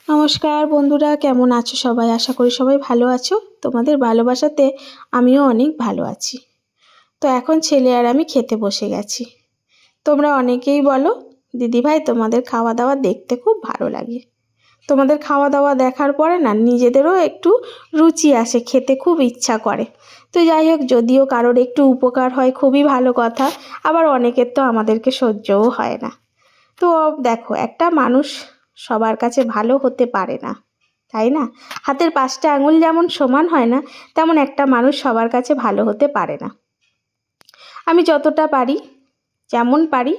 নমস্কার বন্ধুরা, কেমন আছো সবাই? আশা করি সবাই ভালো আছো। তোমাদের ভালোবাসাতে আমিও অনেক ভালো আছি। তো এখন ছেলে আর আমি খেতে বসে গেছি। তোমরা অনেকেই বলো, দিদিভাই তোমাদের খাওয়া দাওয়া দেখতে খুব ভালো লাগে। তোমাদের খাওয়া দাওয়া দেখার পরে না নিজেদেরও একটু রুচি আসে, খেতে খুব ইচ্ছা করে। তো যাই হোক, যদিও কারোর একটু উপকার হয় খুবই ভালো কথা, আবার অনেকের তো আমাদেরকে সহ্যও হয় না। তো দেখো, একটা মানুষ সবার কাছে ভালো হতে পারে না, তাই না? হাতের 5টা আঙুল যেমন সমান হয় না, তেমন একটা মানুষ সবার কাছে ভালো হতে পারে না। আমি যতটা পারি, যেমন পারি,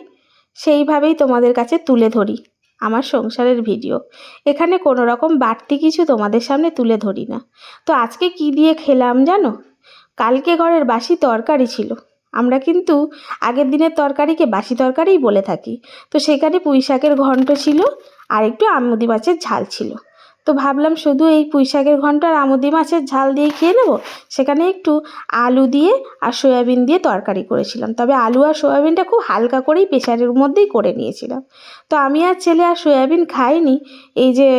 সেইভাবেই তোমাদের কাছে তুলে ধরি আমার সংসারের ভিডিও। এখানে কোনো রকম বাড়তি কিছু তোমাদের সামনে তুলে ধরি না। তো আজকে কি দিয়ে খেলাম জানো? কালকে ঘরের বাসি তরকারি ছিল। আমরা কিন্তু আগের দিনের তরকারিকে বাসি তরকারিই বলে থাকি। তো সেখানে পুঁই শাকের ঘন্ট ছিল আর একটু আমুদি মাছের ঝাল ছিল। তো ভাবলাম শুধু এই পুঁই শাকের ঘন্ট আর আমুদি মাছের ঝাল দিয়ে খেয়ে নেব। সেখানে একটু আলু দিয়ে আর সয়াবিন দিয়ে তরকারি করেছিলাম, তবে আলু আর সয়াবিনটা খুব হালকা করেই প্রেশারের মধ্যেই করে নিয়েছিলাম। তো আমি আর ছেলে আর সয়াবিন খাইনি, এই যে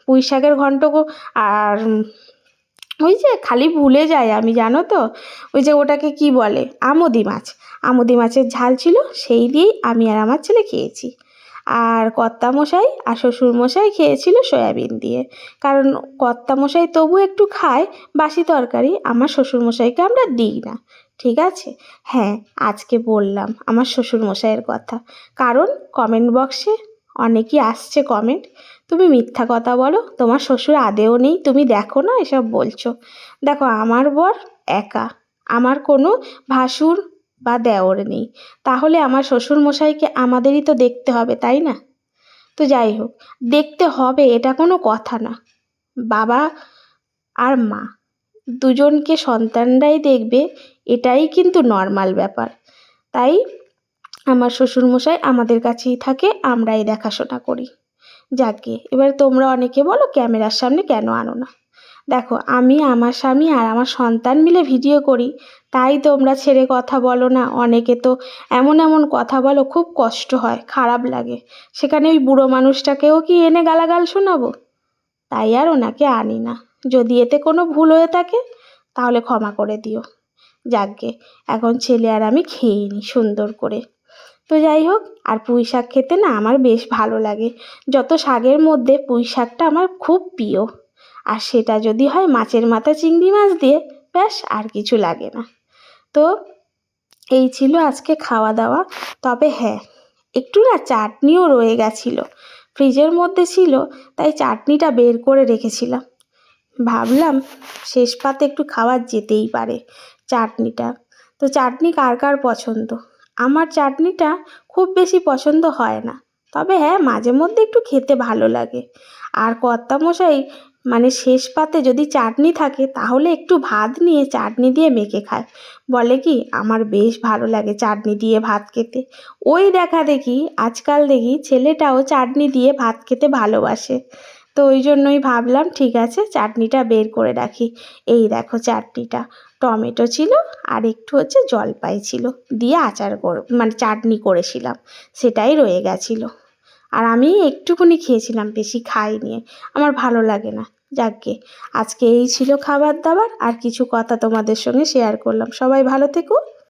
পুঁই শাকের ঘন্ট আর ওই যে খালি ভুলে যাই আমি, জানো তো, ওই যে ওটাকে কি বলে, আমুদি মাছ। আমুদি মাছের ঝাল ছিল, সেই দিয়েই আমি আর আমার ছেলে খেয়েছি। আর কর্তামশাই আর শ্বশুরমশাই খেয়েছিল সয়াবিন দিয়ে, কারণ কর্তামশাই তবু একটু খায় বাসি তরকারি, আমার শ্বশুরমশাইকে আমরা দিই না। ঠিক আছে? হ্যাঁ, আজকে বললাম আমার শ্বশুরমশাইয়ের কথা, কারণ কমেন্ট বক্সে অনেকেই আসছে কমেন্ট, তুমি মিথ্যা কথা বলো, তোমার শ্বশুর আদেও নেই, তুমি দেখো না, এসব বলছো। দেখো, আমার বর একা, আমার কোনো ভাসুর বা দেওর নেই, তাহলে আমার শ্বশুরমশাইকে আমাদেরই তো দেখতে হবে, তাই না? তো যাই হোক, দেখতে হবে এটা কোনো কথা না। বাবা আর মা দুজনকে সন্তানরাই দেখবে, এটাই কিন্তু নর্মাল ব্যাপার। তাই আমার শ্বশুরমশাই আমাদের কাছেই থাকে, আমরাই দেখাশোনা করি। যাকে এবার তোমরা অনেকে বলো ক্যামেরার সামনে কেন আনো না। দেখো, আমি আমার স্বামী আর আমার সন্তান মিলে ভিডিও করি, তাই তোমরা ছেড়ে কথা বলো না। অনেকে তো এমন এমন কথা বলো, খুব কষ্ট হয়, খারাপ লাগে। সেখানে ওই বুড়ো মানুষটাকেও কি এনে গালাগাল শোনাবো? তাই আর ওনাকে আনি না। যদি এতে কোনো ভুল হয়ে থাকে তাহলে ক্ষমা করে দিও। যাকগে, এখন ছেলে আর আমি খেয়ে নিই সুন্দর করে। তো যাই হোক, আর পুঁই শাক খেতে না আমার বেশ ভালো লাগে। যত শাকের মধ্যে পুঁই শাকটা আমার খুব প্রিয়। আর সেটা যদি হয় মাছের মাথা চিংড়ি মাছ দিয়ে, ব্যাস আর কিছু লাগে না। তো এই ছিল আজকে খাওয়া দাওয়া। তবে হ্যাঁ, একটু না চাটনিও রয়ে গেছিলো, ফ্রিজের মধ্যে ছিল, তাই চাটনিটা বের করে রেখেছিলাম। ভাবলাম শেষ পাতে একটু খাওয়া যেতেই পারে চাটনিটা। তো চাটনি কার কার পছন্দ? আমার চাটনিটা খুব বেশি পছন্দ হয় না, তবে হ্যাঁ, মাঝে মধ্যে একটু খেতে ভালো লাগে। আর কর্তামশাই মানে শেষ পাতে যদি চাটনি থাকে তাহলে একটু ভাত নিয়ে চাটনি দিয়ে মেখে খায়। বলে কি, আমার বেশ ভালো লাগে চাটনি দিয়ে ভাত খেতে। ওই দেখা দেখি আজকাল দেখি ছেলেটাও চাটনি দিয়ে ভাত খেতে ভালোবাসে। তো ওই জন্যই ভাবলাম ঠিক আছে, চাটনিটা বের করে রাখি। এই দেখো চাটনিটা, টমেটো ছিল আর একটু হচ্ছে জলপাই ছিল, দিয়ে আচার মানে চাটনি করেছিলাম, সেটাই রয়ে গেছিলো। আর আমি একটুকুনি খেয়েছিলাম, বেশি খাইনি, আমার ভালো লাগে না। যাকগে, আজকে এই ছিল খাবার দাবার, আর কিছু কথা তোমাদের সঙ্গে শেয়ার করলাম। সবাই ভালো থেকো।